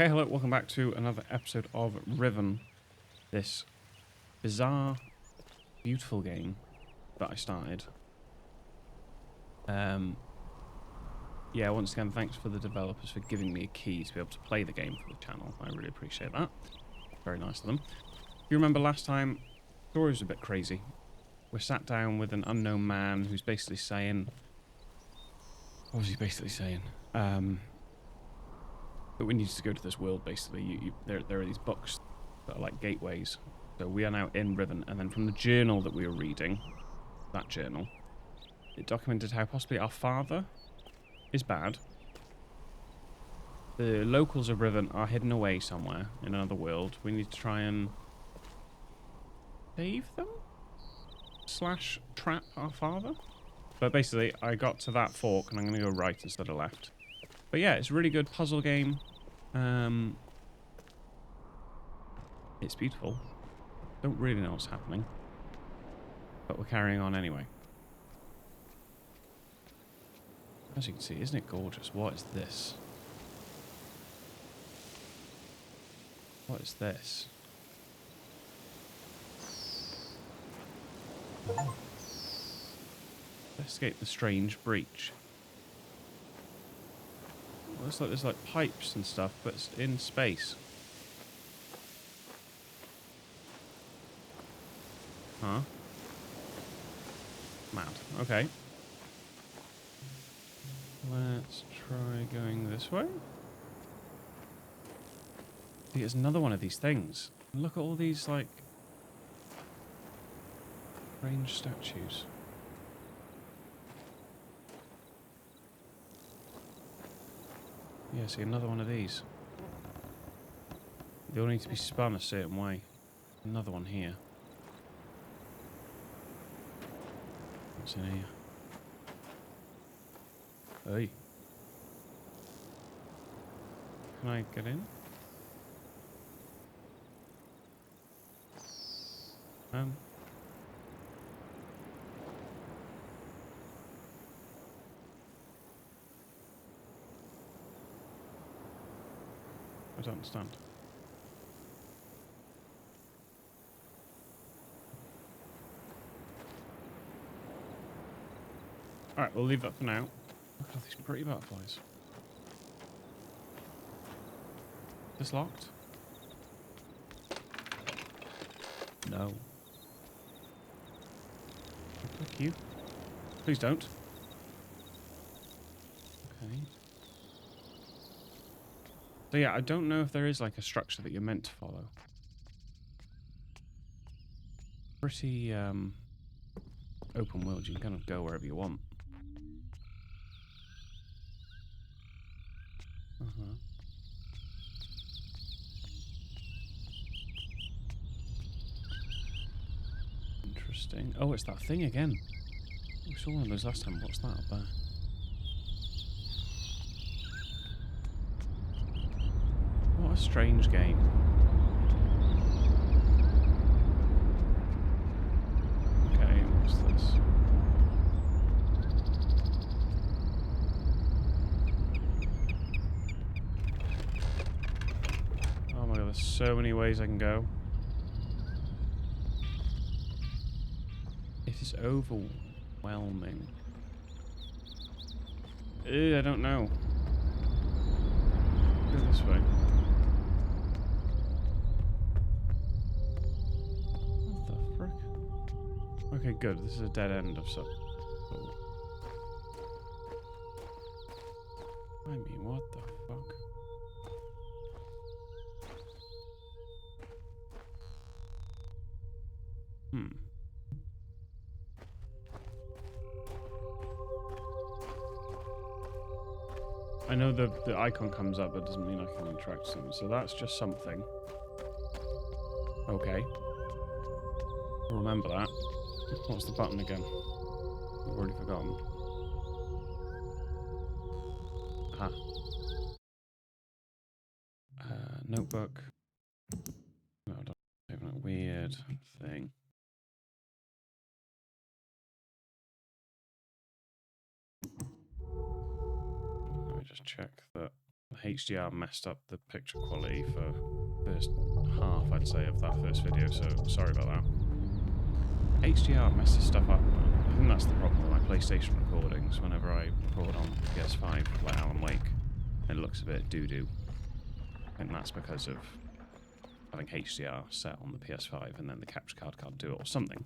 Hey, hello, welcome back to another episode of Riven. This bizarre, beautiful game that I started. Yeah, once again, thanks for the developers for giving me a key to be able to play the game for the channel. I really appreciate that. Very nice of them. If you remember last time, the story was a bit crazy. We're sat down with an unknown man who's basically saying... What was he basically saying? That we need to go to this world, basically. There are these books that are like gateways. So we are now in Riven, and then from the journal that we were reading, that journal, it documented how possibly our father is bad. The locals of Riven are hidden away somewhere in another world. We need to try and save them? / trap our father? But basically, I got to that fork, and I'm going to go right instead of left. But yeah, it's a really good puzzle game. It's beautiful. Don't really know what's happening. But we're carrying on anyway. As you can see, isn't it gorgeous? What is this? What is this? Oh. Investigate the strange breach. Well, looks like there's like pipes and stuff, but it's in space. Huh? Mad. Okay. Let's try going this way. See, it's another one of these things. Look at all these, like, strange statues. Yeah, see, another one of these. They all need to be spun a certain way. Another one here. What's in here? Hey. Can I get in? I don't understand. Alright, we'll leave that for now. Look at all these pretty butterflies. Is this locked? No. Thank you. Please don't. Okay. So yeah, I don't know if there is like a structure that you're meant to follow. Pretty open world, you can kind of go wherever you want. Interesting. Oh, it's that thing again. We saw one of those last time. What's that up there? What a strange game. Okay, what's this? Oh my god, there's so many ways I can go. It is overwhelming. I don't know. Go this way. What the frick? Okay, good. This is a dead end of some. Oh. I mean, what the fuck? I know the icon comes up, but it doesn't mean I can interact with them. So that's just something. Okay. I'll remember that. What's the button again? I've already forgotten. Aha. Notebook. No, I don't know. Weird thing. Let me just check that the HDR messed up the picture quality for first half, I'd say, of that first video, so sorry about that. HDR messes stuff up, man. I think that's the problem with my PlayStation recordings. Whenever I record on PS5, like Alan Wake, it looks a bit doo-doo. I think that's because of having HDR set on the PS5 and then the capture card can't do it or something.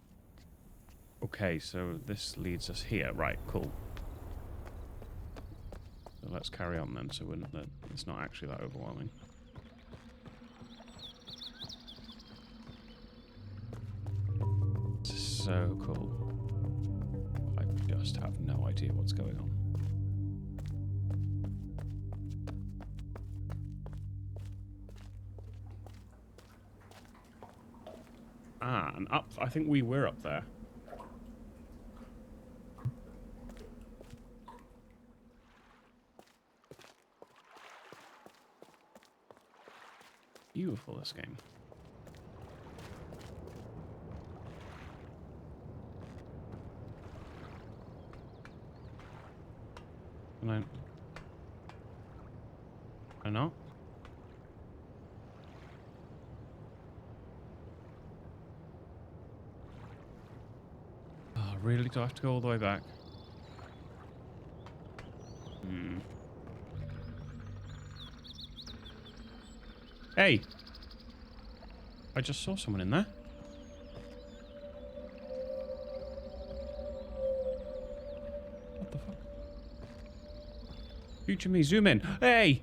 Okay, so this leads us here. Right, cool. So let's carry on then, so it's not actually that overwhelming. This is so cool. I just have no idea what's going on. Ah, and up, I think we were up there. Beautiful, this game. Can I not? Oh, really? Do I have to go all the way back? Hmm. Hey! I just saw someone in there. What the fuck? Future me, zoom in. Hey!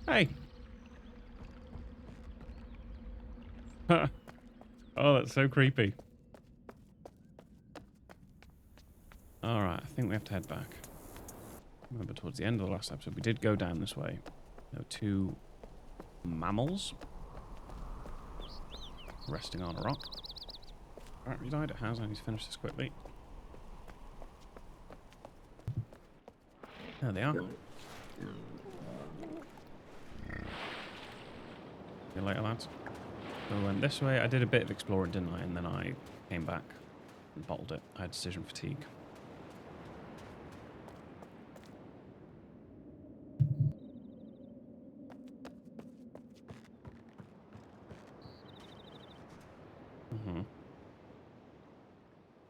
Hey! Oh, that's so creepy. Alright, I think we have to head back. Remember, towards the end of the last episode, we did go down this way. There were two mammals resting on a rock. Alright, we died. It has. I need to finish this quickly. There they are. See you later, lads. So we went this way. I did a bit of exploring, didn't I? And then I came back and bottled it. I had decision fatigue.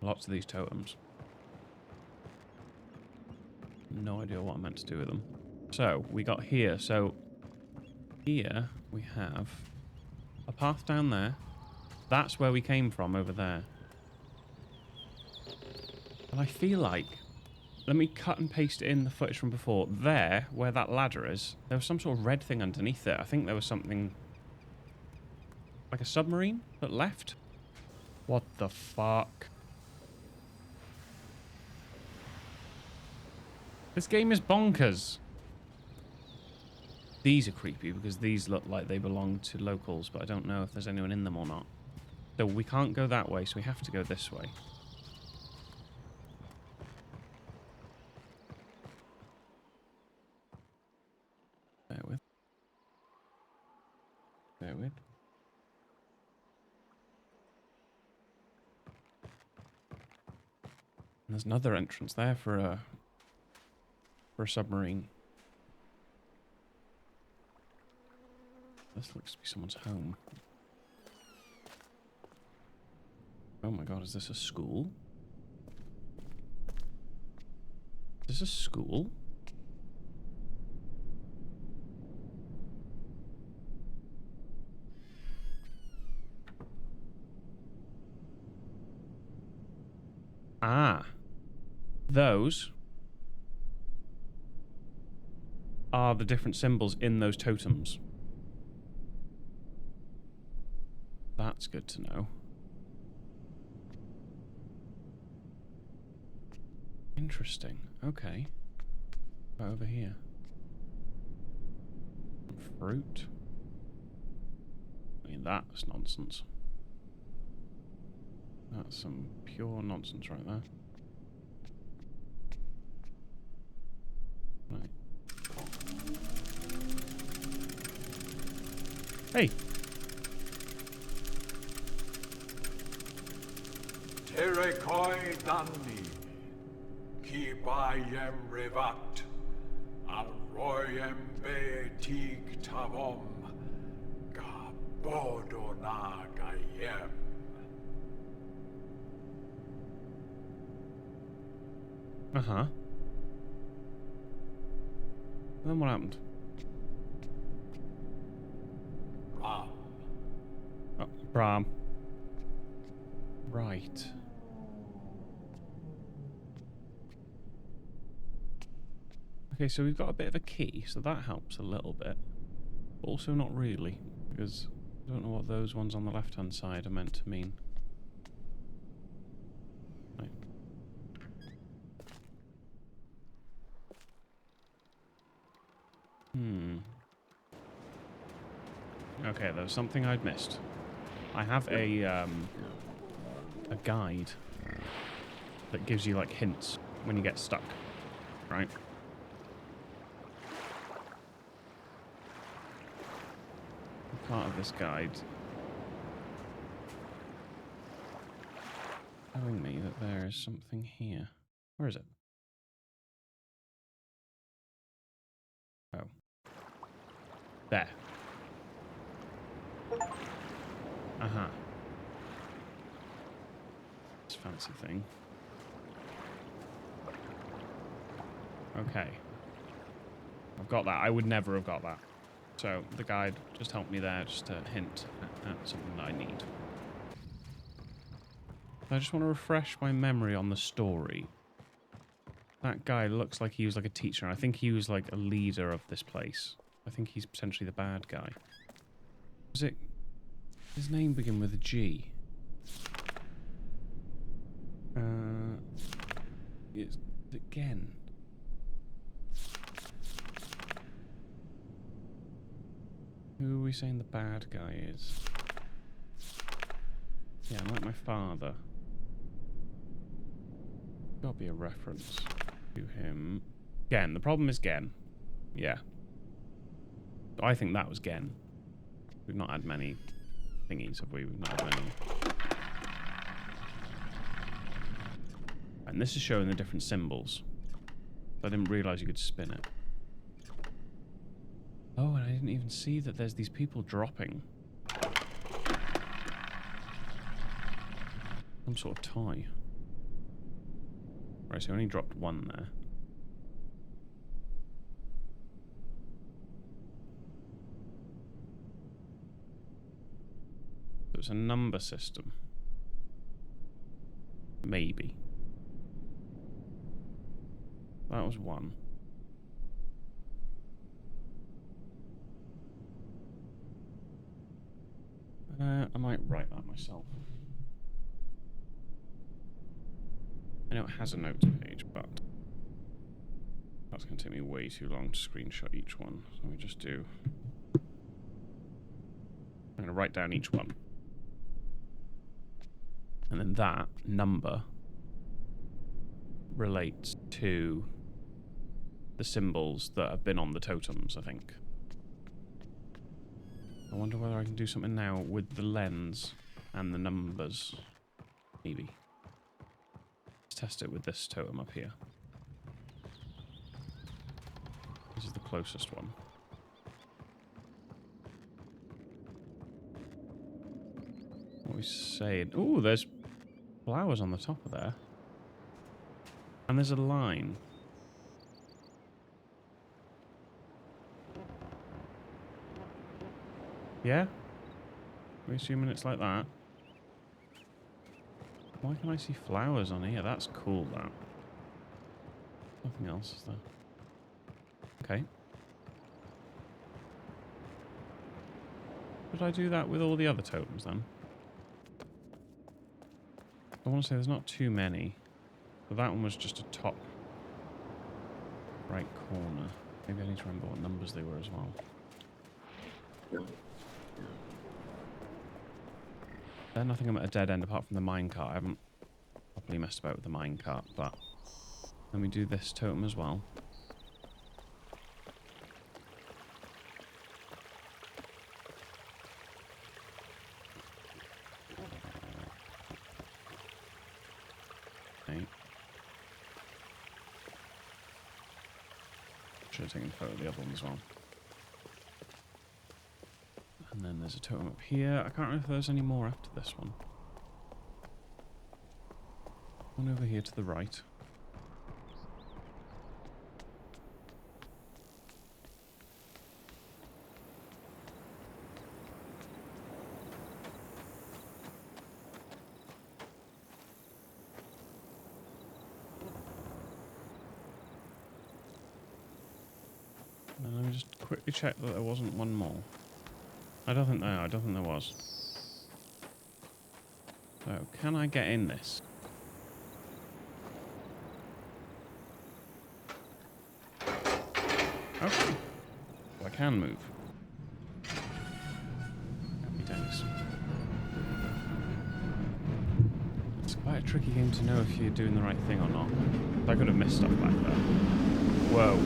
Lots of these totems. No idea what I'm meant to do with them. So, we got here. So, here we have a path down there. That's where we came from, over there. And I feel like... Let me cut and paste in the footage from before. There, where that ladder is, there was some sort of red thing underneath it. I think there was something... like a submarine that left. What the fuck? This game is bonkers. These are creepy because these look like they belong to locals, but I don't know if there's anyone in them or not. So we can't go that way, so we have to go this way. Bear with. Bear with. And there's another entrance there for a submarine. This looks to be someone's home. Oh my god, is this a school? Is this a school? Ah. Those are the different symbols in those totems. That's good to know. Interesting. Okay. Over here. Fruit. I mean, that's nonsense. That's some pure nonsense right there. Right. Hey! Erekoi Danni, Kibayem Revat, Alroyem Betig Tavom, Gabodona Gayem. Uh-huh. Then what happened? Ram. Oh, Bram. Right. Okay, so we've got a bit of a key, so that helps a little bit. But also not really, because I don't know what those ones on the left-hand side are meant to mean. Right. Okay, there was something I'd missed. I have a guide that gives you, like, hints when you get stuck, right? Part of this guide telling me that there is something here. Where is it? Oh. There. Uh-huh. This fancy thing. Okay. I've got that. I would never have got that. So the guide just helped me there, just to hint at something that I need. I just want to refresh my memory on the story. That guy looks like he was like a teacher. I think he was like a leader of this place. I think he's potentially the bad guy. Was it... His name begin with a G? It's again. Who are we saying the bad guy is? Yeah, like my father. Gotta be a reference to him. Gen. The problem is Gen. Yeah. I think that was Gen. We've not had many thingies, have we? We've not had many. And this is showing the different symbols. I didn't realise you could spin it. Oh, and I didn't even see that there's these people dropping. Some sort of toy. Right, so I only dropped one there. So it's a number system. Maybe. That was one. I might write that myself. I know it has a notes page, but that's going to take me way too long to screenshot each one. So let me just do... I'm going to write down each one. And then that number relates to the symbols that have been on the totems, I think. I wonder whether I can do something now with the lens and the numbers. Maybe. Let's test it with this totem up here. This is the closest one. What are we saying? Ooh, there's flowers on the top of there. And there's a line. Yeah? We're assuming it's like that. Why can I see flowers on here? That's cool, that. Nothing else, is there? Okay. Did I do that with all the other totems, then? I want to say there's not too many. But that one was just a top right corner. Maybe I need to remember what numbers they were as well. Then I think I'm at a dead end apart from the minecart. I haven't properly messed about with the minecart, but let me do this totem as well. Okay. Should have taken a photo of the other one as well. And then there's a totem up here. I can't remember if there's any more after this one. One over here to the right. And let me just quickly check that there wasn't one more. I don't think there was. So, can I get in this? Okay. Well, I can move. Happy days. It's quite a tricky game to know if you're doing the right thing or not. I could have missed stuff back there. Whoa.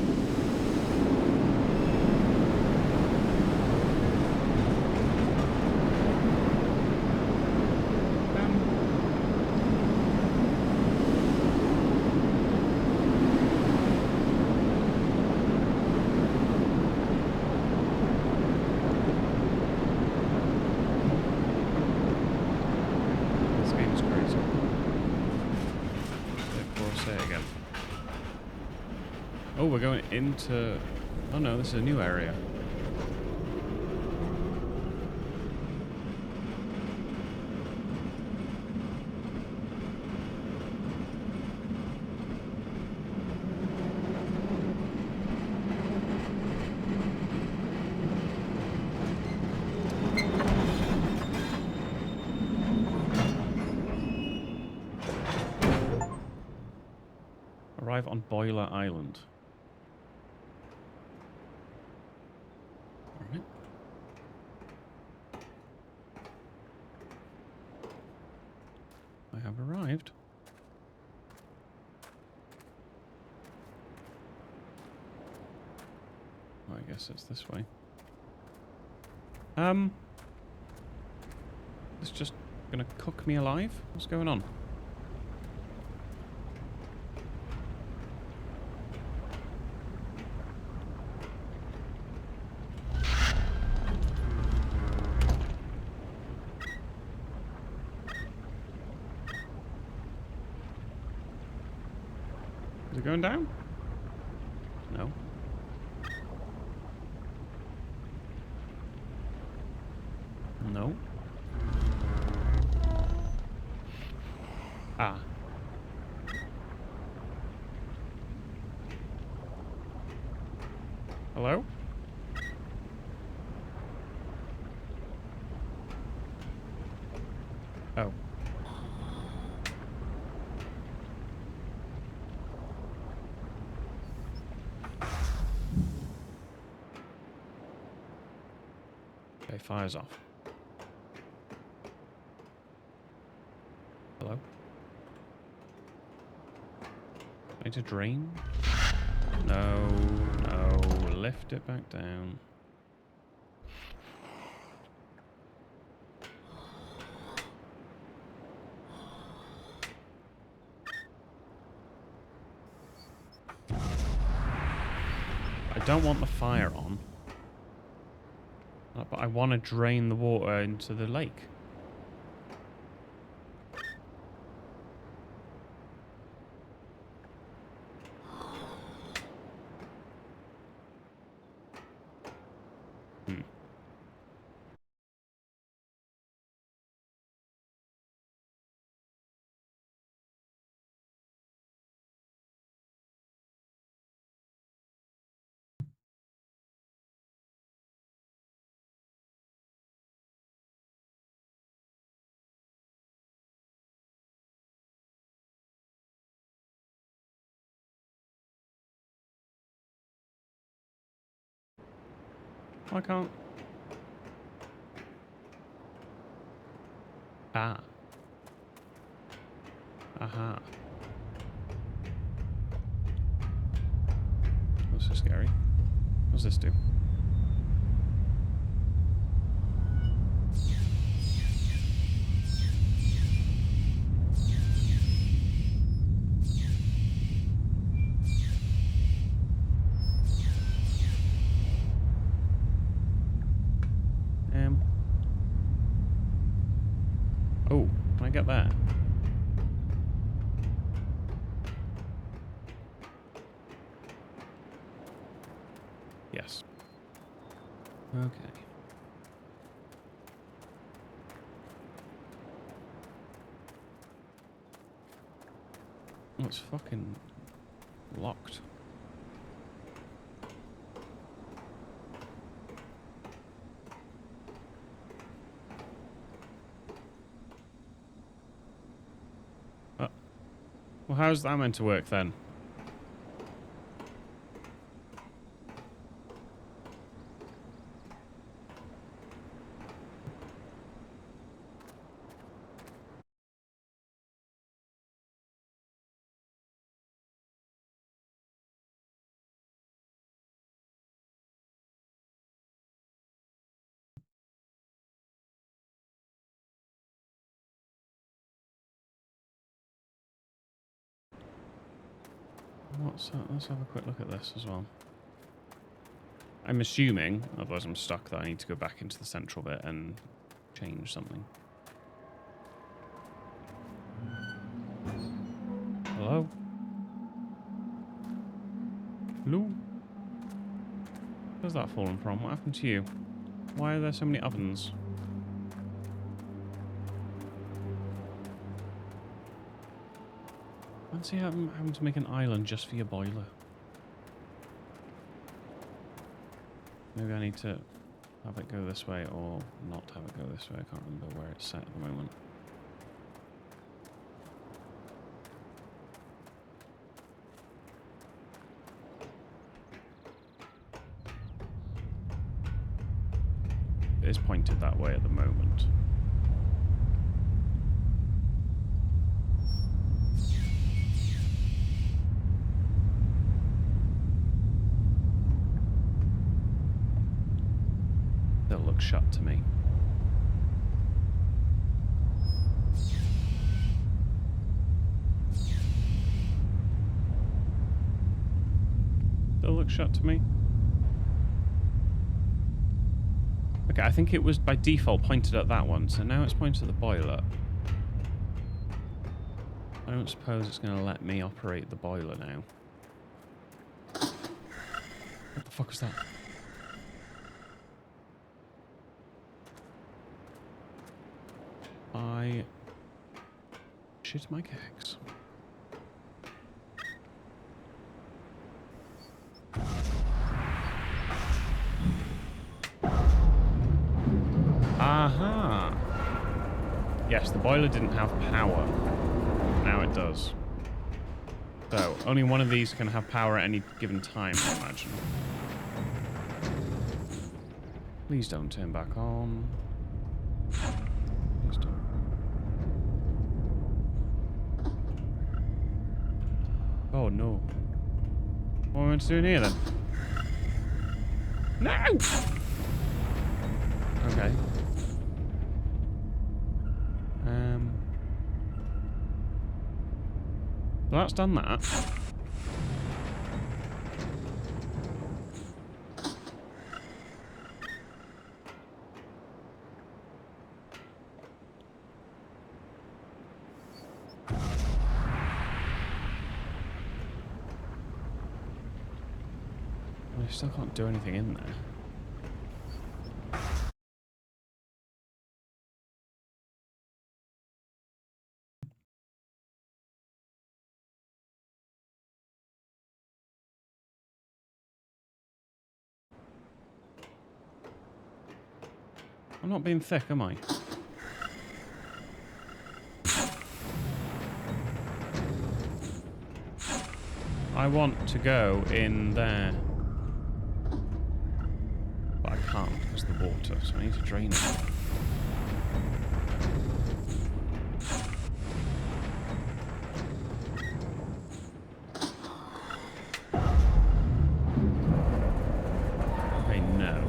Oh, we're going into... Oh no, this is a new area. Arrive on Boiler Island. I have arrived. Well, I guess it's this way. It's just gonna cook me alive? What's going on? Is it going down? No. No. Ah. Hello? Oh. Okay, fire's off. Hello? I need to drain? No, no. Lift it back down. I don't want the fire on. But I want to drain the water into the lake. I can't. Ah. Aha. That's so scary. What's this do? get there? Yes. Okay. Oh, it's fucking locked. Well, how's that meant to work then? What's that? Let's have a quick look at this as well. I'm assuming, otherwise I'm stuck, that I need to go back into the central bit and change something. Hello? Hello? Where's that fallen from? What happened to you? Why are there so many ovens? Fancy having to make an island just for your boiler. Maybe I need to have it go this way or not have it go this way. I can't remember where it's set at the moment. It is pointed that way at the moment. Still looks shut to me. Still looks shut to me. Okay, I think it was by default pointed at that one, so now it's pointed at the boiler. I don't suppose it's going to let me operate the boiler now. What the fuck was that? I shit my cakes. Aha! Yes, the boiler didn't have power. Now it does. So, only one of these can have power at any given time, I imagine. Please don't turn back on. Please don't. Oh no. What am I meant to do in here then? No! Okay. Well, that's done that. I still can't do anything in there. I'm not being thick, am I? I want to go in there. But I can't because of the water, so I need to drain it. Okay, no.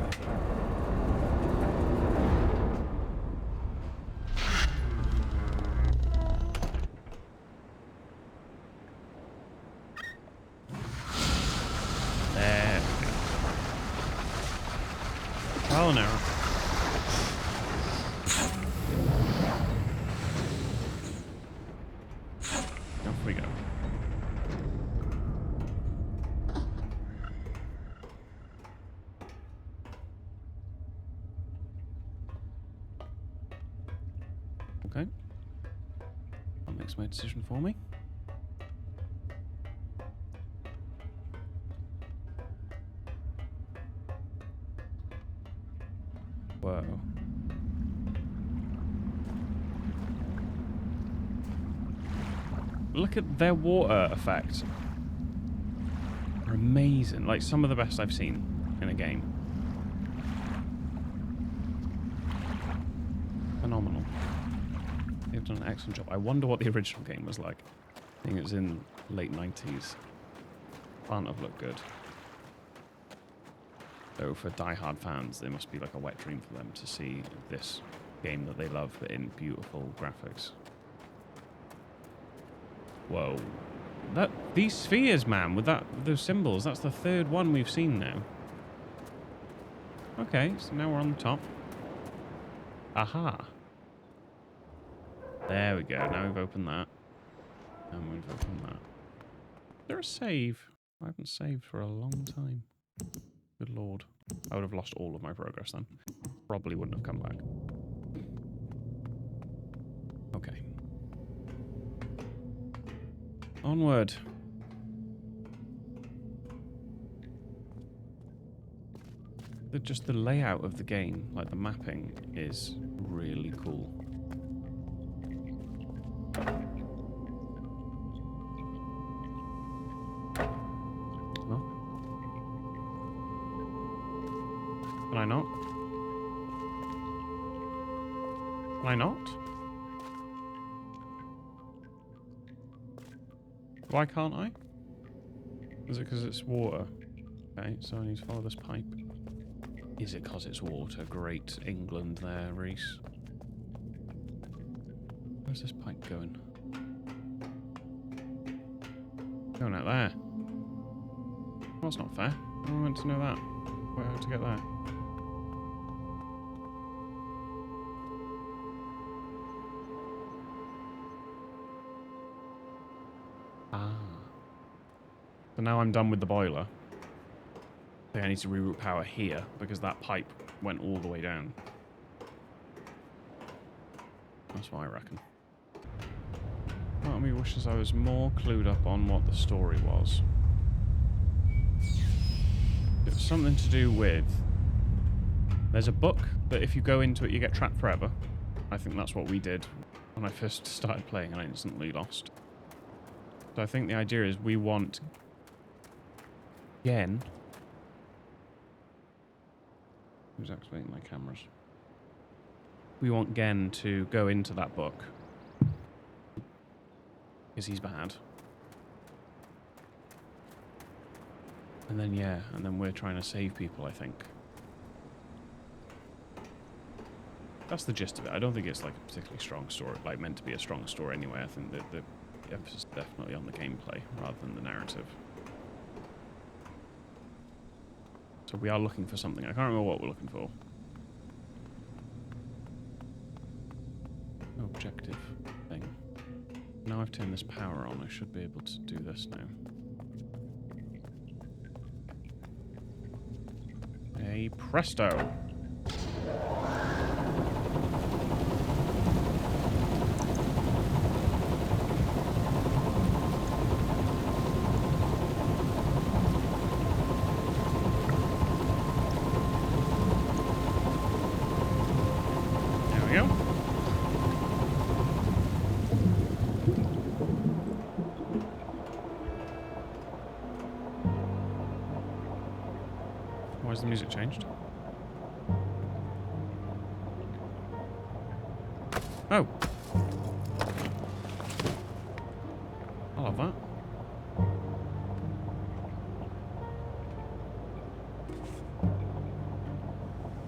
There we go. Trial and error. we go. Okay. That makes my decision for me. Whoa. Look at their water effect. They're amazing. Like, some of the best I've seen in a game. Phenomenal. They've done an excellent job. I wonder what the original game was like. I think it was in late 90s. Can't have looked good. So for die-hard fans, it must be like a wet dream for them to see this game that they love, but in beautiful graphics. Whoa. These spheres, man, with those symbols, that's the third one we've seen now. Okay, so now we're on the top. Aha. There we go. Now we've opened that. And we've opened that. Is there a save? I haven't saved for a long time. Good lord. I would have lost all of my progress then. Probably wouldn't have come back. Okay. Onward. Just the layout of the game, like the mapping, is really cool. Huh? Can I not? Can I not? Why can't I? Is it because it's water? Okay, so I need to follow this pipe. Is it because it's water? Great England there, Rhys. Where's this pipe going? Going out there. Well, that's not fair. I meant to know that. Where to get there? Ah. So now I'm done with the boiler. I think I need to reroute power here because that pipe went all the way down. That's what I reckon. Part of me wishes I was more clued up on what the story was. It was something to do with... There's a book that if you go into it you get trapped forever. I think that's what we did when I first started playing and I instantly lost. So I think the idea is we want... Again... Who's activating my cameras? We want Gen to go into that book. Because he's bad. And then, yeah, and then we're trying to save people, I think. That's the gist of it. I don't think it's like a particularly strong story, like meant to be a strong story anyway. I think that the emphasis is definitely on the gameplay rather than the narrative. So we are looking for something. I can't remember what we're looking for. Objective thing. Now I've turned this power on, I should be able to do this now. Hey, presto! Why's the music changed? Oh! I love that.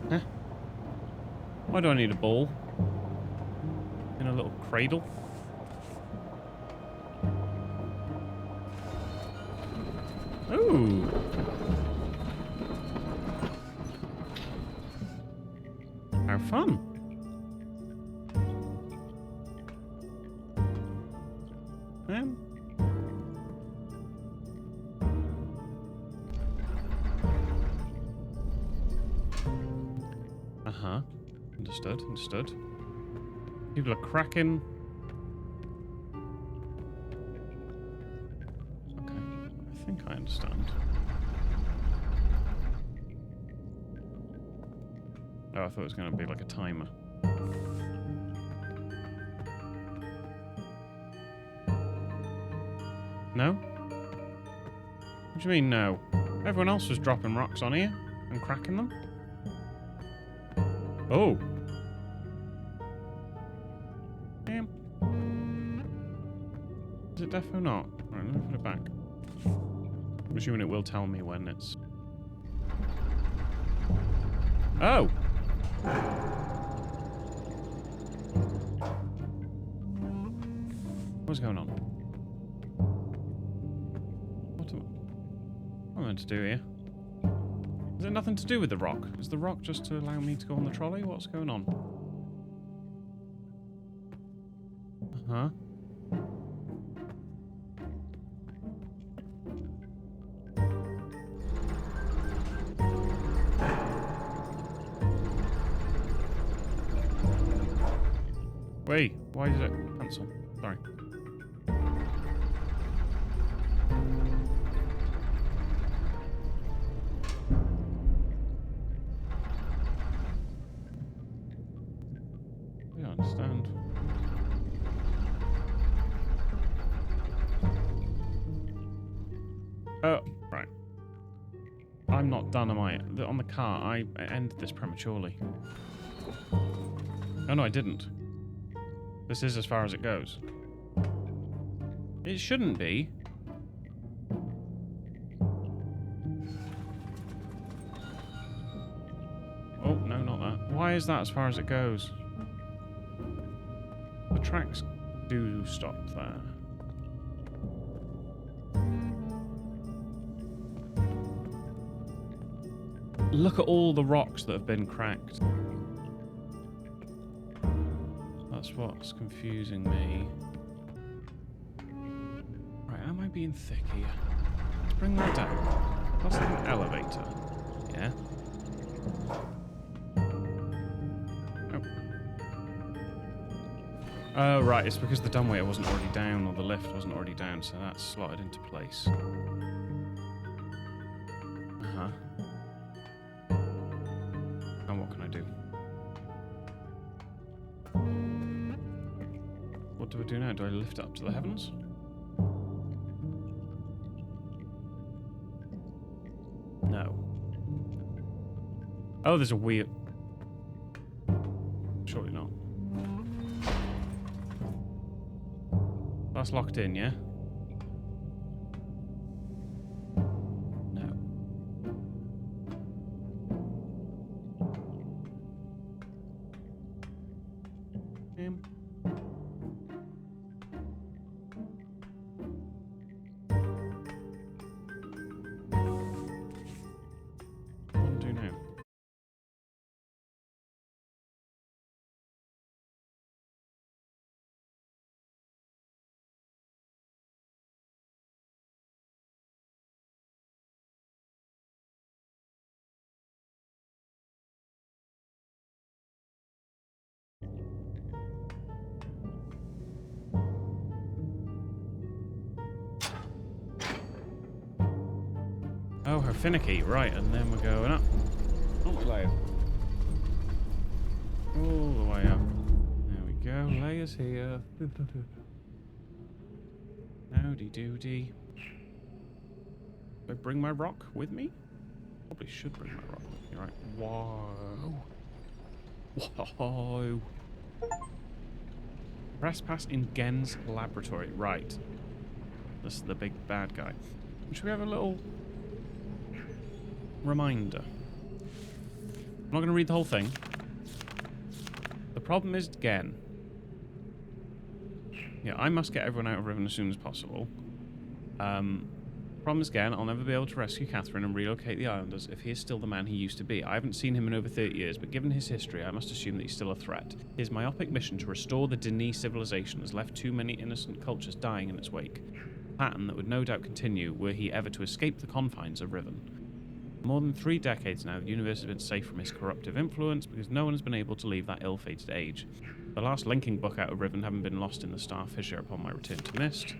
Huh? Why do I need a ball? In a little cradle? Ooh! How fun! Uh-huh. Understood, understood. People are cracking. Okay, I think I understand. Oh, I thought it was going to be like a timer. No? What do you mean, no? Everyone else was dropping rocks on here and cracking them. Oh. Damn. Is it defo not? Right, let me put it back. I'm assuming it will tell me when it's... Oh! What's going on? What am I meant to do here? Is it nothing to do with the rock? Is the rock just to allow me to go on the trolley? What's going on? Uh-huh. Wait, why did it cancel? Sorry. I don't understand. Oh, right. I'm not done, am I? On the car, I ended this prematurely. Oh no, I didn't. This is as far as it goes. It shouldn't be. Oh, no, not that. Why is that as far as it goes? The tracks do stop there. Look at all the rocks that have been cracked. That's what's confusing me. Right, am I being thick here? Let's bring that down. That's like an elevator. Yeah. Oh, right, it's because the dumbwaiter wasn't already down, or the lift wasn't already down, so that's slotted into place. Uh-huh. And what can I do? What do I do now? Do I lift it up to the heavens? No. Oh, there's a wheel. Surely not. That's locked in, yeah? No. What do I do now? Oh, her finicky, right, and then we're going up. Oh, we lay. All the way up. There we go, layers here. Howdy doody. Do I bring my rock with me? Probably should bring my rock with me, right? Whoa. Whoa. Trespass in Gen's laboratory. Right. This is the big bad guy. Should we have a little reminder? I'm not going to read the whole thing. The problem is Gen. Yeah, I must get everyone out of Riven as soon as possible. Problem is Gen, I'll never be able to rescue Catherine and relocate the islanders if he is still the man he used to be. I haven't seen him in over 30 years, but given his history, I must assume that he's still a threat. His myopic mission to restore the Denis civilization has left too many innocent cultures dying in its wake. A pattern that would no doubt continue were he ever to escape the confines of Riven. More than 3 decades now, the universe has been safe from his corruptive influence because no one has been able to leave that ill-fated age. The last linking book out of Riven having been lost in the star fissure upon my return to Mist.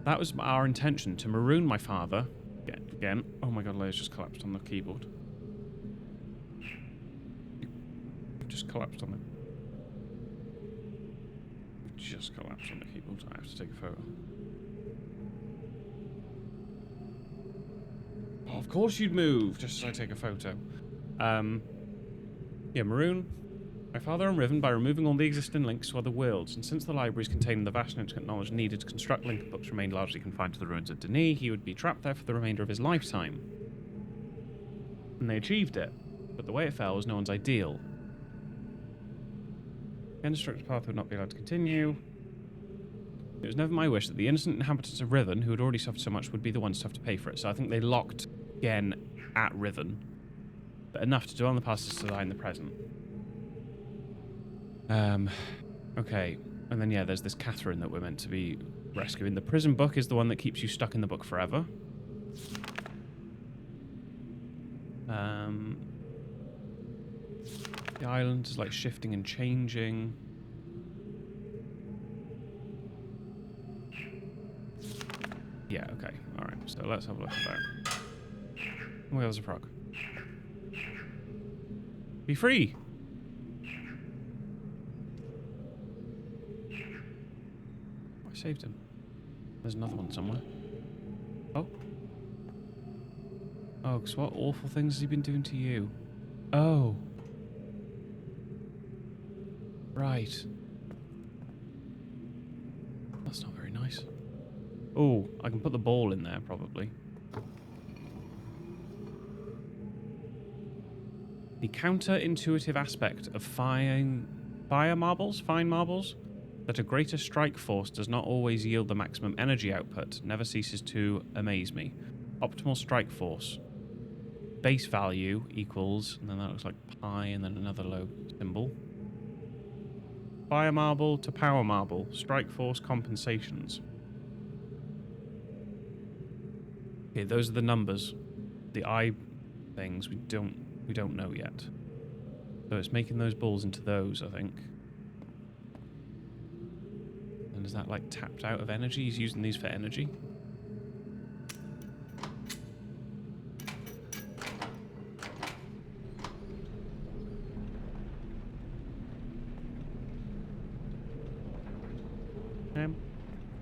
That was our intention, to maroon my father. Again. Oh my god, Leia's just collapsed on the keyboard. Just collapsed on the... Just collapsed on the keyboard. I have to take a photo. Oh, of course you'd move, just as I take a photo. Yeah, maroon my father and Riven by removing all the existing links to other worlds, and since the libraries containing the vast and intricate knowledge needed to construct link books remained largely confined to the ruins of Denis, he would be trapped there for the remainder of his lifetime. And they achieved it, but the way it fell was no one's ideal. The undestructed path would not be allowed to continue. It was never my wish that the innocent inhabitants of Riven, who had already suffered so much, would be the ones to have to pay for it, so I think they locked Gen at Riven, but enough to dwell on the past to die in the present. Okay. And then, yeah, there's this Catherine that we're meant to be rescuing. The prison book is the one that keeps you stuck in the book forever. The island is, like, shifting and changing. Yeah, okay. Alright, so let's have a look at that. Oh my god, there's a frog. Be free! I saved him. There's another one somewhere. Oh. Oh, because what awful things has he been doing to you? Oh. Right. That's not very nice. Oh, I can put the ball in there, probably. The counterintuitive aspect of fine marbles, that a greater strike force does not always yield the maximum energy output, never ceases to amaze me. Optimal strike force. Base value equals, and then that looks like pi, and then another low symbol. Fire marble to power marble. Strike force compensations. Okay, those are the numbers. The eye things we don't know yet. So it's making those balls into those, I think. And is that like tapped out of energy? He's using these for energy.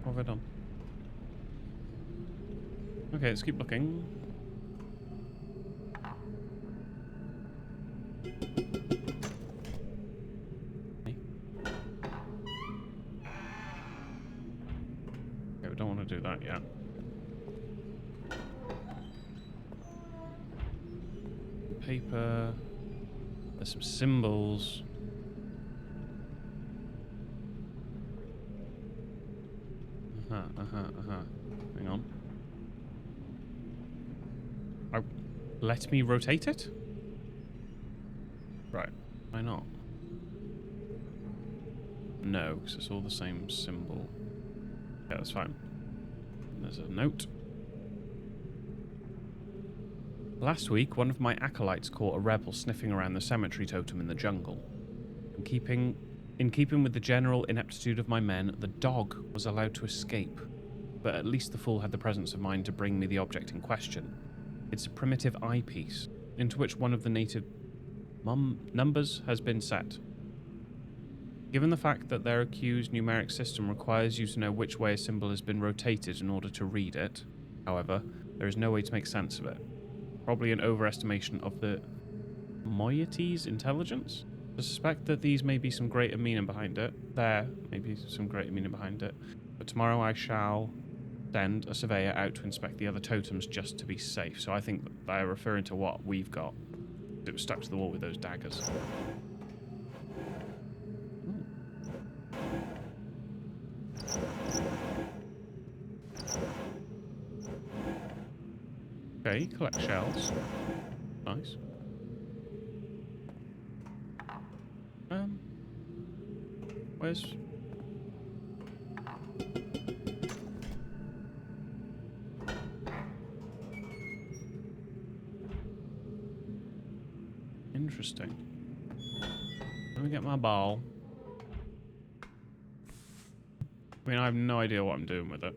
What have I done? Okay, let's keep looking. Okay, we don't want to do that yet. Paper. There's some symbols. Hang on. Let me rotate it? Right. Why not? No, because it's all the same symbol. Yeah, that's fine. There's a note. Last week, one of my acolytes caught a rebel sniffing around the cemetery totem in the jungle. In keeping with the general ineptitude of my men, the dog was allowed to escape, but at least the fool had the presence of mind to bring me the object in question. It's a primitive eyepiece, into which one of the native numbers has been set. Given the fact that their accused numeric system requires you to know which way a symbol has been rotated in order to read it, however, there is no way to make sense of it. Probably an overestimation of the moiety's intelligence? I suspect that these may be some greater meaning behind it. There may be some greater meaning behind it. But tomorrow I shall send a surveyor out to inspect the other totems just to be safe. So I think they're referring to what we've got. It was stuck to the wall with those daggers. Okay, collect shells. Nice. Where's... Interesting. Let me get my ball. I mean, I have no idea what I'm doing with it.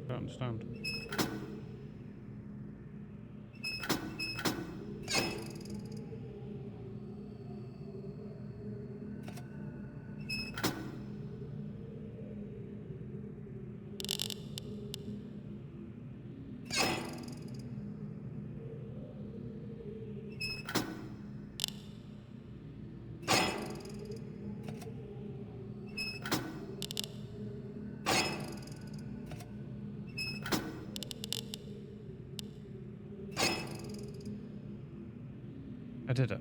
I don't understand. I did it.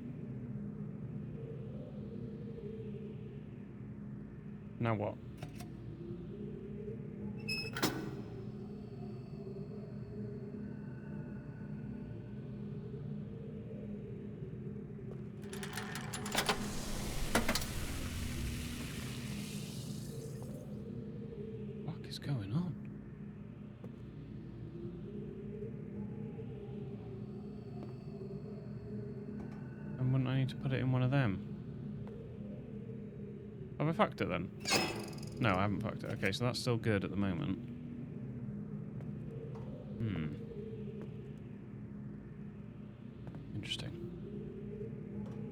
Now what? What is going on? And wouldn't I need to put it in one of them? Have I fucked it then? No, I haven't fucked it. Okay, so that's still good at the moment. Interesting.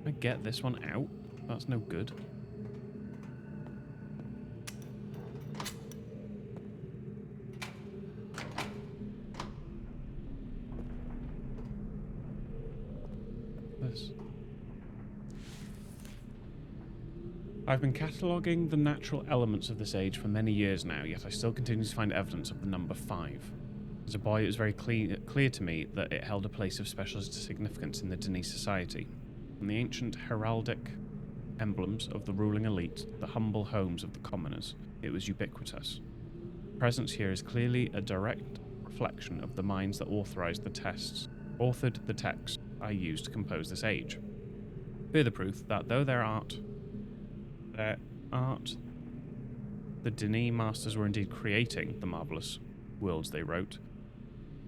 Can I get this one out? That's no good. This. I've been cataloguing the natural elements of this age for many years now, yet I still continue to find evidence of the number 5. As a boy, it was very clear to me that it held a place of special significance in the Denise society. From the ancient heraldic emblems of the ruling elite to the humble homes of the commoners, it was ubiquitous. Presence here is clearly a direct reflection of the minds that authored the text I used to compose this age. Further proof that though their art, the Denis masters were indeed creating the marvellous worlds they wrote,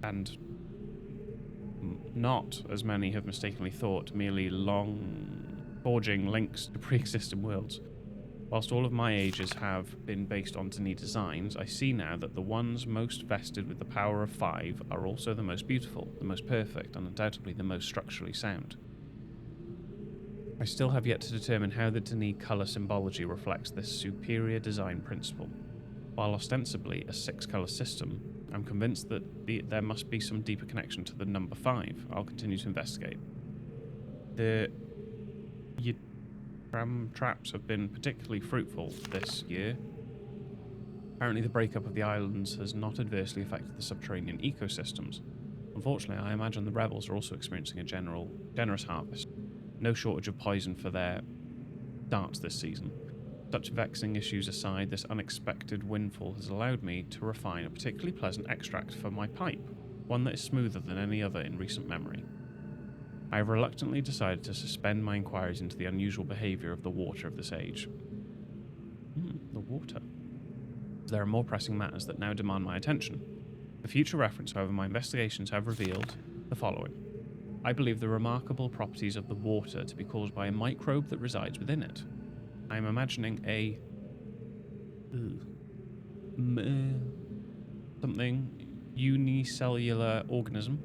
and not, as many have mistakenly thought, merely forging links to pre-existing worlds. Whilst all of my ages have been based on Denis designs, I see now that the ones most vested with the power of 5 are also the most beautiful, the most perfect, and undoubtedly the most structurally sound. I still have yet to determine how the Denis colour symbology reflects this superior design principle. While ostensibly a 6-colour system, I'm convinced that there must be some deeper connection to the number 5. I'll continue to investigate. The Ytram traps have been particularly fruitful this year. Apparently the breakup of the islands has not adversely affected the subterranean ecosystems. Unfortunately, I imagine the rebels are also experiencing a generous harvest. No shortage of poison for their darts this season. Such vexing issues aside, this unexpected windfall has allowed me to refine a particularly pleasant extract for my pipe, one that is smoother than any other in recent memory. I have reluctantly decided to suspend my inquiries into the unusual behaviour of the water of this age. The water. There are more pressing matters that now demand my attention. For future reference, however, my investigations have revealed the following. I believe the remarkable properties of the water to be caused by a microbe that resides within it. I am imagining a something unicellular organism,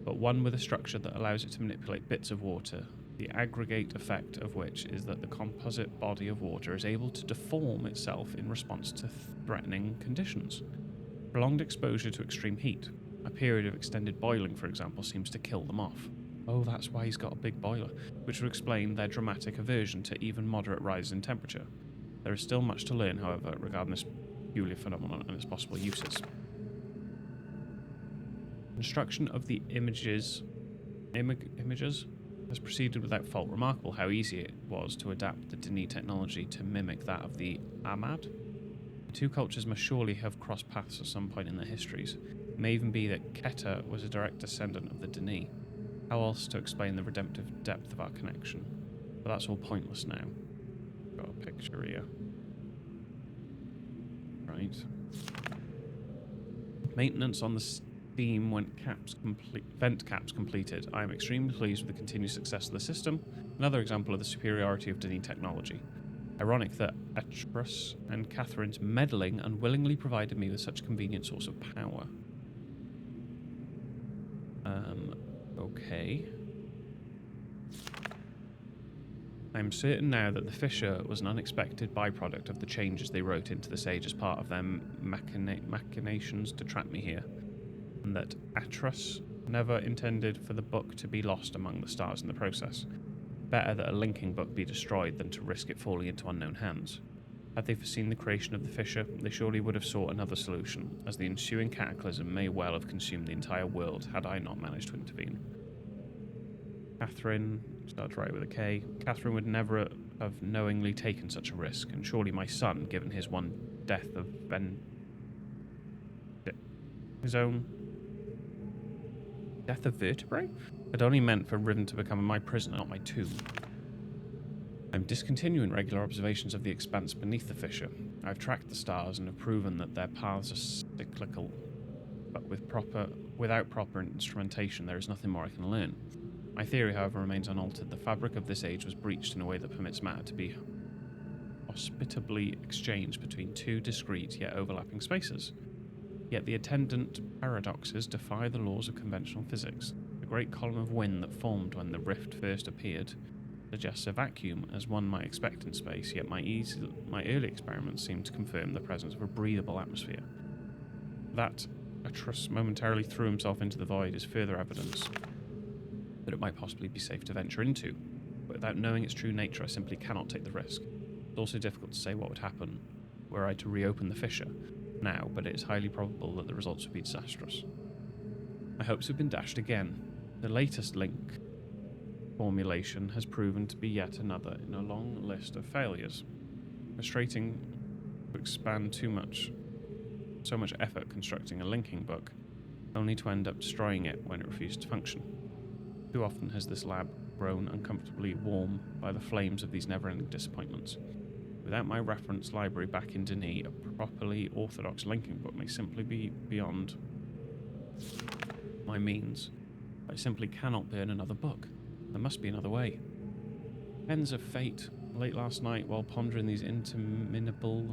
but one with a structure that allows it to manipulate bits of water, the aggregate effect of which is that the composite body of water is able to deform itself in response to threatening conditions. Prolonged exposure to extreme heat. A period of extended boiling, for example, seems to kill them off. Oh, that's why he's got a big boiler, which would explain their dramatic aversion to even moderate rises in temperature. There is still much to learn, however, regarding this peculiar phenomenon and its possible uses. Construction of the images has proceeded without fault. Remarkable how easy it was to adapt the Dini technology to mimic that of the Ahmad. The two cultures must surely have crossed paths at some point in their histories. It may even be that Keter was a direct descendant of the Dini. How else to explain the redemptive depth of our connection? But that's all pointless now. Got a picture here. Right. Maintenance on the steam vent caps completed. I am extremely pleased with the continued success of the system. Another example of the superiority of Dini technology. Ironic that Atrus and Catherine's meddling unwillingly provided me with such a convenient source of power. Okay. I am certain now that the fissure was an unexpected byproduct of the changes they wrote into the Sage as part of their machinations to trap me here, and that Atrus never intended for the book to be lost among the stars in the process. Better that a linking book be destroyed than to risk it falling into unknown hands. Had they foreseen the creation of the fissure, they surely would have sought another solution, as the ensuing cataclysm may well have consumed the entire world had I not managed to intervene. Catherine, starts right with a K. Catherine would never have knowingly taken such a risk, and surely my son, given his one death of his own death of vertebrae, had only meant for Riven to become my prisoner, not my tomb. I'm discontinuing regular observations of the expanse beneath the fissure. I've tracked the stars and have proven that their paths are cyclical, but without proper instrumentation there is nothing more I can learn. My theory, however, remains unaltered. The fabric of this age was breached in a way that permits matter to be hospitably exchanged between two discrete yet overlapping spaces. Yet the attendant paradoxes defy the laws of conventional physics. The great column of wind that formed when the rift first appeared suggests a vacuum, as one might expect in space, yet my early experiments seem to confirm the presence of a breathable atmosphere. That Atrus momentarily threw himself into the void is further evidence that it might possibly be safe to venture into, but without knowing its true nature I simply cannot take the risk. It's also difficult to say what would happen were I to reopen the fissure now, but it is highly probable that the results would be disastrous. My hopes have been dashed again. The latest link formulation has proven to be yet another in a long list of failures. Frustrating to expand so much effort constructing a linking book, only to end up destroying it when it refused to function. Too often has this lab grown uncomfortably warm by the flames of these never-ending disappointments. Without my reference library back in Denis, a properly orthodox linking book may simply be beyond my means. I simply cannot burn another book. There must be another way. Ends of fate. Late last night, while pondering these interminable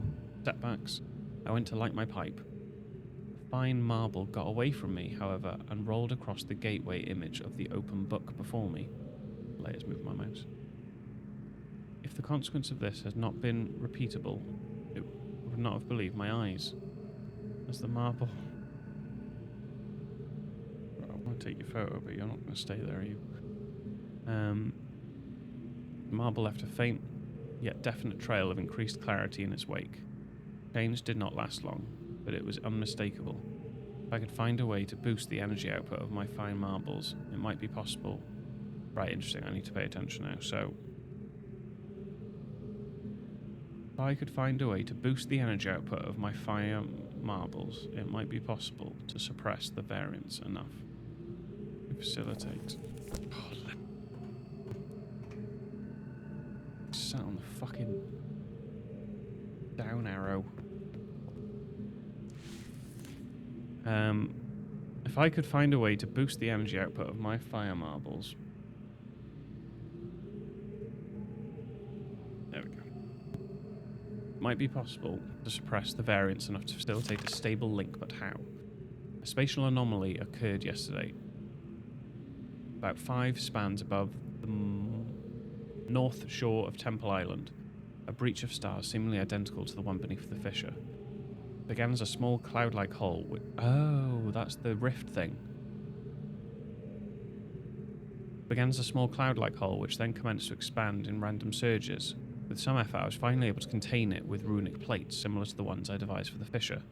setbacks, I went to light my pipe. A fine marble got away from me, however, and rolled across the gateway image of the open book before me. Layers move my mouse. If the consequence of this had not been repeatable, it would not have believed my eyes. As the marble... I want to take your photo, but you're not going to stay there, are you? The marble left a faint, yet definite trail of increased clarity in its wake. Change did not last long, but it was unmistakable. If I could find a way to boost the energy output of my fine marbles, it might be possible. Right, interesting, I need to pay attention now. So, if I could find a way to boost the energy output of my fine marbles, it might be possible to suppress the variance enough to facilitate... Sat on the fucking down arrow. If I could find a way to boost the energy output of my fire marbles... There we go. It might be possible to suppress the variance enough to facilitate a stable link, but how? A spatial anomaly occurred yesterday, about 5 spans above the north shore of Temple Island, a breach of stars seemingly identical to the one beneath the fissure. Began as a small cloud-like hole. Oh, that's the rift thing. Began as a small cloud-like hole, which then commenced to expand in random surges. With some effort, I was finally able to contain it with runic plates, similar to the ones I devised for the fissure.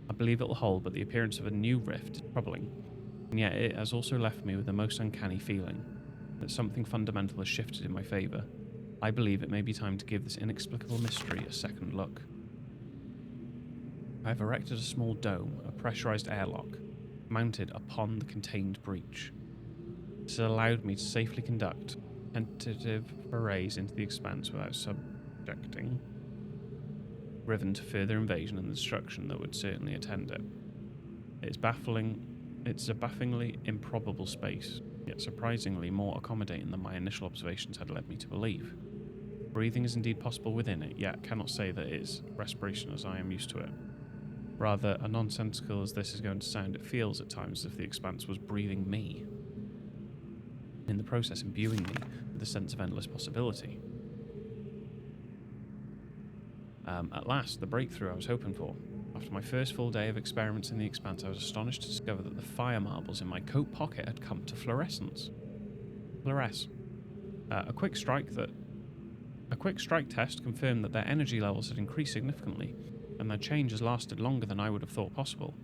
I believe it will hold, but the appearance of a new rift is troubling. And yet it has also left me with the most uncanny feeling, that something fundamental has shifted in my favour. I believe it may be time to give this inexplicable mystery a second look. I have erected a small dome, a pressurised airlock, mounted upon the contained breach. This has allowed me to safely conduct tentative forays into the expanse without subjecting Riven to further invasion and destruction that would certainly attend it. It's a bafflingly improbable space, yet surprisingly more accommodating than my initial observations had led me to believe. Breathing is indeed possible within it, yet cannot say that it is respiration as I am used to it. Rather, a nonsensical as this is going to sound, it feels at times as if the expanse was breathing me, in the process imbuing me with a sense of endless possibility. At last, the breakthrough I was hoping for. After my first full day of experiments in the expanse, I was astonished to discover that the fire marbles in my coat pocket had come to fluoresce. A quick strike test confirmed that their energy levels had increased significantly, and their change has lasted longer than I would have thought possible.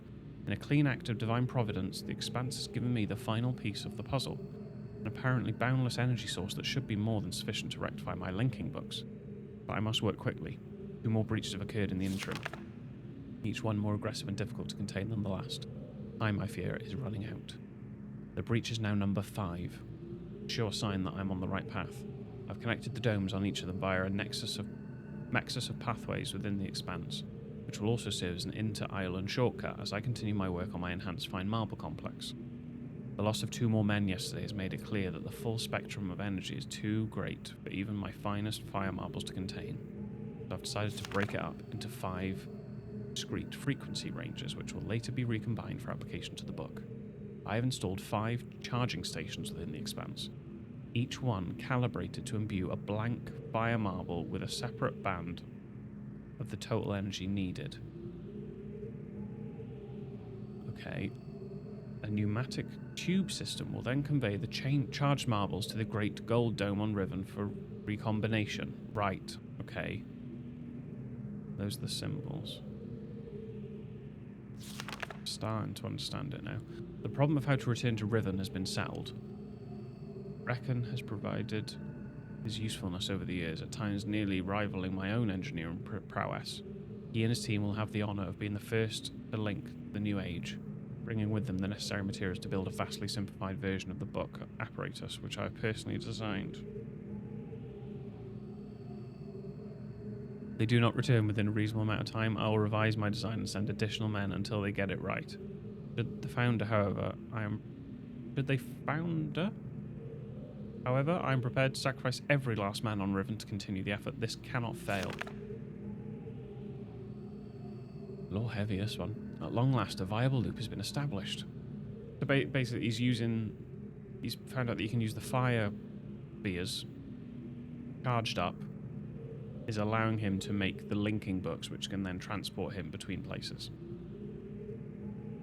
In a clean act of divine providence, the expanse has given me the final piece of the puzzle, an apparently boundless energy source that should be more than sufficient to rectify my linking bugs. But I must work quickly. 2 more breaches have occurred in the interim, each one more aggressive and difficult to contain than the last. Time, I fear, is running out. The breach is now number 5, a sure sign that I'm on the right path. I've connected the domes on each of them via a nexus of pathways within the expanse, which will also serve as an inter-island shortcut as I continue my work on my enhanced fine marble complex. The loss of 2 more men yesterday has made it clear that the full spectrum of energy is too great for even my finest fire marbles to contain. So I've decided to break it up into 5 discrete frequency ranges, which will later be recombined for application to the book. I have installed 5 charging stations within the expanse, each one calibrated to imbue a blank fire marble with a separate band of the total energy needed. Okay. A pneumatic tube system will then convey the charged marbles to the great gold dome on Riven for recombination. Right, okay. Those are the symbols. Starting to understand it now. The problem of how to return to Riven has been settled. Reckon has provided his usefulness over the years, at times nearly rivaling my own engineering prowess. He and his team will have the honour of being the first to link the new age, bringing with them the necessary materials to build a vastly simplified version of the book apparatus, which I have personally designed. They do not return within a reasonable amount of time. I will revise my design and send additional men until they get it right. Should the founder, however, I am prepared to sacrifice every last man on Riven to continue the effort. This cannot fail. Law heavy, this one. At long last, a viable loop has been established. So basically, he's found out that you can use the fire beers charged up, is allowing him to make the linking books, which can then transport him between places.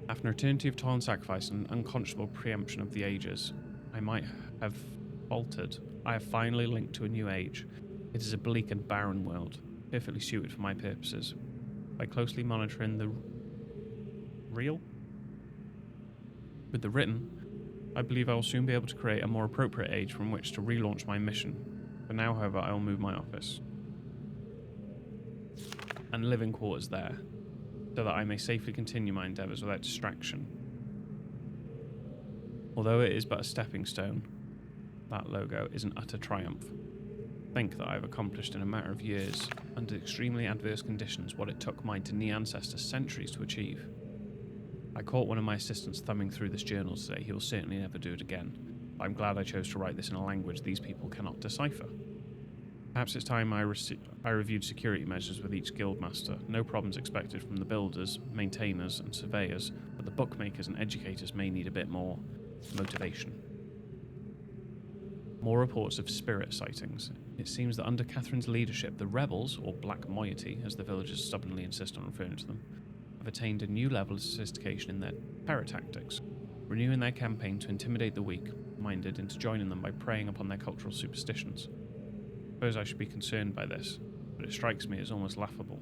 After an eternity of toil and sacrifice and unconscionable preemption of the ages, I might have faltered. I have finally linked to a new age. It is a bleak and barren world, perfectly suited for my purposes. By closely monitoring the real with the written, I believe I will soon be able to create a more appropriate age from which to relaunch my mission. For now, however, I will move my office and living quarters there, so that I may safely continue my endeavours without distraction. Although it is but a stepping stone, that logo is an utter triumph. Think that I have accomplished in a matter of years, under extremely adverse conditions, what it took my Dene ancestors centuries to achieve. I caught one of my assistants thumbing through this journal today. He will certainly never do it again. But I'm glad I chose to write this in a language these people cannot decipher. Perhaps it's time I reviewed security measures with each guildmaster. No problems expected from the builders, maintainers, and surveyors, but the bookmakers and educators may need a bit more motivation. More reports of spirit sightings. It seems that under Catherine's leadership, the rebels, or black moiety, as the villagers stubbornly insist on referring to them, have attained a new level of sophistication in their terror tactics, renewing their campaign to intimidate the weak-minded into joining them by preying upon their cultural superstitions. I suppose I should be concerned by this, but it strikes me as almost laughable.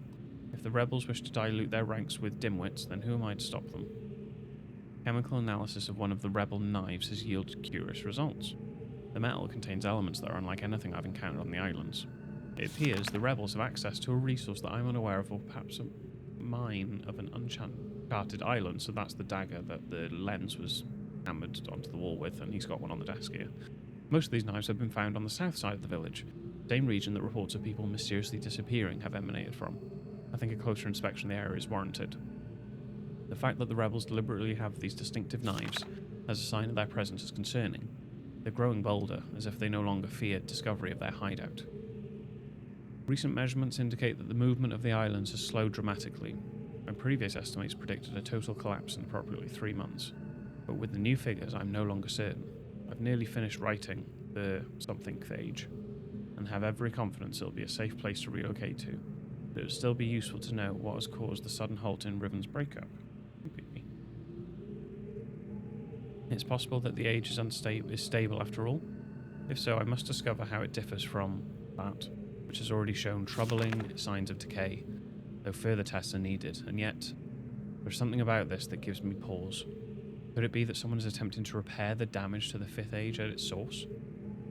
If the rebels wish to dilute their ranks with dimwits, then who am I to stop them? Chemical analysis of one of the rebel knives has yielded curious results. The metal contains elements that are unlike anything I've encountered on the islands. It appears the rebels have access to a resource that I'm unaware of, or perhaps a mine of an uncharted island, so that's the dagger that the lens was hammered onto the wall with, and he's got one on the desk here. Most of these knives have been found on the south side of the village, the same region that reports of people mysteriously disappearing have emanated from. I think a closer inspection of the area is warranted. The fact that the rebels deliberately have these distinctive knives as a sign of their presence is concerning. They're growing bolder, as if they no longer feared discovery of their hideout. Recent measurements indicate that the movement of the islands has slowed dramatically. My previous estimates predicted a total collapse in approximately 3 months, but with the new figures I'm no longer certain. I've nearly finished writing the something phage, and have every confidence it'll be a safe place to relocate to, but it would still be useful to know what has caused the sudden halt in Riven's breakup. It's possible that the age is stable after all. If so, I must discover how it differs from that, which has already shown troubling signs of decay, though further tests are needed, and yet there's something about this that gives me pause. Could it be that someone is attempting to repair the damage to the Fifth Age at its source?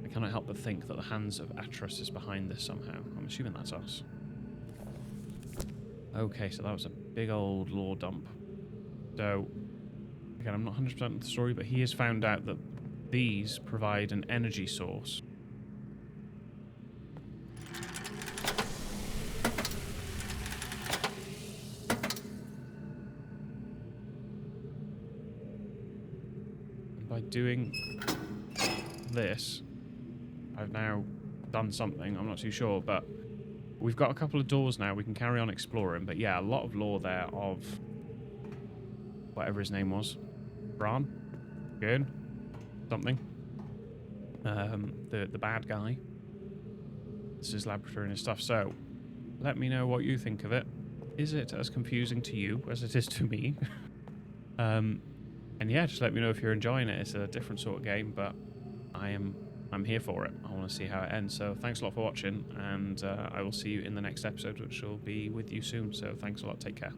I cannot help but think that the hands of Atros is behind this somehow. I'm assuming that's us. Okay, so that was a big old lore dump. So, again, I'm not 100% of the story, but he has found out that these provide an energy source. And by doing this, I've now done something. I'm not too sure, but we've got a couple of doors now. We can carry on exploring, but yeah, a lot of lore there of whatever his name was. Bran? Good? Something. The bad guy. This is his laboratory and his stuff. So, let me know what you think of it. Is it as confusing to you as it is to me? And yeah, just let me know if you're enjoying it. It's a different sort of game, but I'm here for it. I want to see how it ends. So thanks a lot for watching, and I will see you in the next episode, which will be with you soon. So thanks a lot. Take care.